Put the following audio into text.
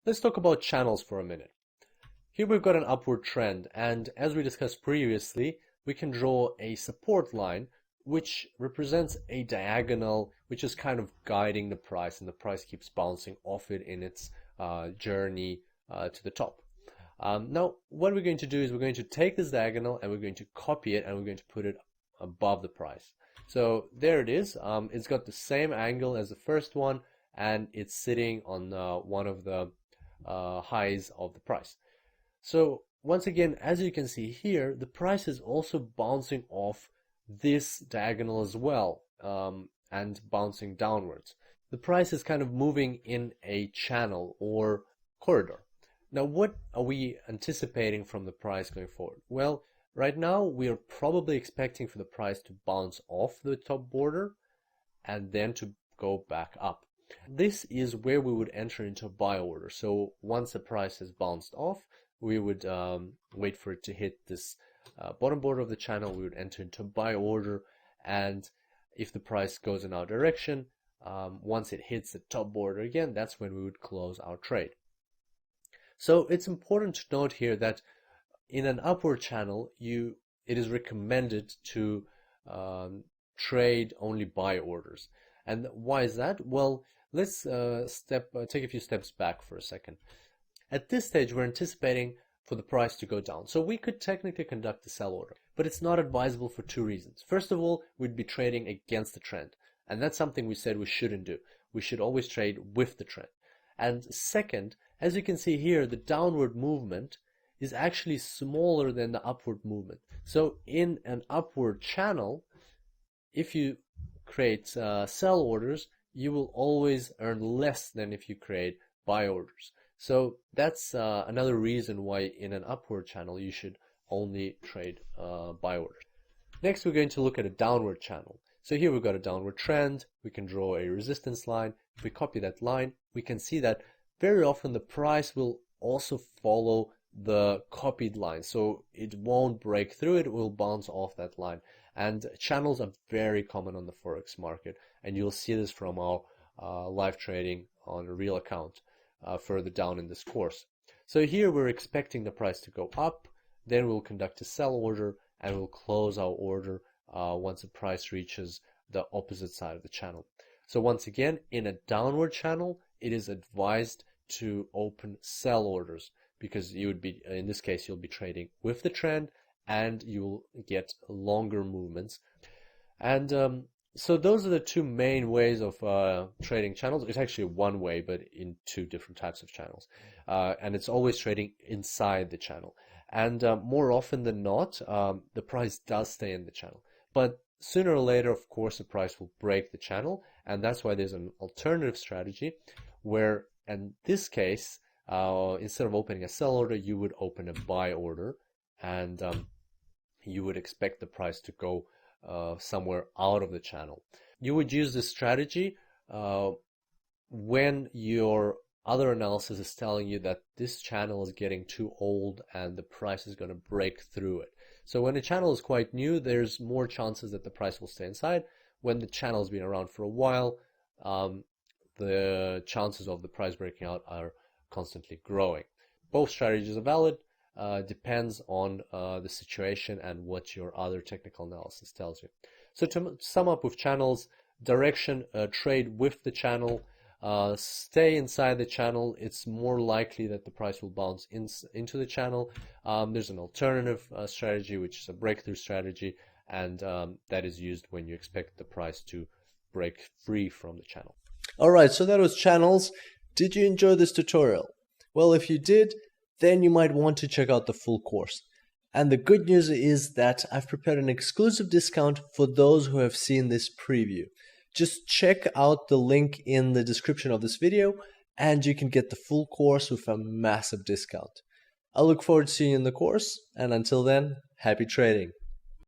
Let's talk about channels for a minute. Here we've got an upward trend, and as we discussed previously, we can draw a support line which represents a diagonal which is kind of guiding the price, and the price keeps bouncing off it in its journey to the top. Now, what we're going to do is we're going to take this diagonal and we're going to copy it and we're going to put it above the price. So there it is. It's got the same angle as the first one, and it's sitting on one of the highs of the price. So once again, as you can see here, the price is also bouncing off this diagonal as well, and bouncing downwards. The price is kind of moving in a channel or corridor. Now, what are we anticipating from the price going forward? Well, right now we are probably expecting for the price to bounce off the top border and then to go back up. This is where we would enter into a buy order. So once the price has bounced off, we would wait for it to hit this bottom border of the channel. We would enter into a buy order, and if the price goes in our direction, once it hits the top border again, that's when we would close our trade. So it's important to note here that in an upward channel, it is recommended to trade only buy orders. And why is that? Well, let's take a few steps back for a second. At this stage, we're anticipating for the price to go down. So we could technically conduct a sell order, but it's not advisable for two reasons. First of all, we'd be trading against the trend, and that's something we said we shouldn't do. We should always trade with the trend. And second, as you can see here, the downward movement is actually smaller than the upward movement. So in an upward channel, if you create sell orders, you will always earn less than if you create buy orders. So that's another reason why in an upward channel you should only trade buy orders. Next, we're going to look at a downward channel. So here we've got a downward trend. We can draw a resistance line. If we copy that line, we can see that very often the price will also follow the copied line. So it won't break through it, it will bounce off that line. And channels are very common on the forex market, and you'll see this from our live trading on a real account further down in this course. So here we're expecting the price to go up, then we'll conduct a sell order, and we'll close our order once the price reaches the opposite side of the channel. So once again, in a downward channel, it is advised to open sell orders, because you would be, in this case, you'll be trading with the trend and you'll get longer movements. And so those are the two main ways of trading channels. It's actually one way, but in two different types of channels. And it's always trading inside the channel. And more often than not, the price does stay in the channel. But sooner or later, of course, the price will break the channel. And that's why there's an alternative strategy where, in this case, instead of opening a sell order, you would open a buy order, and you would expect the price to go somewhere out of the channel. You would use this strategy when your other analysis is telling you that this channel is getting too old and the price is going to break through it. So when a channel is quite new, there's more chances that the price will stay inside. When the channel has been around for a while, the chances of the price breaking out are constantly growing. Both strategies are valid. Depends on the situation and what your other technical analysis tells you. So to sum up with channels, direction, trade with the channel, stay inside the channel. It's more likely that the price will bounce into the channel. There's an alternative strategy, which is a breakthrough strategy, and that is used when you expect the price to break free from the channel. Alright, so that was channels. Did you enjoy this tutorial? Well, if you did, then you might want to check out the full course. And the good news is that I've prepared an exclusive discount for those who have seen this preview. Just check out the link in the description of this video and you can get the full course with a massive discount. I look forward to seeing you in the course, and until then, happy trading.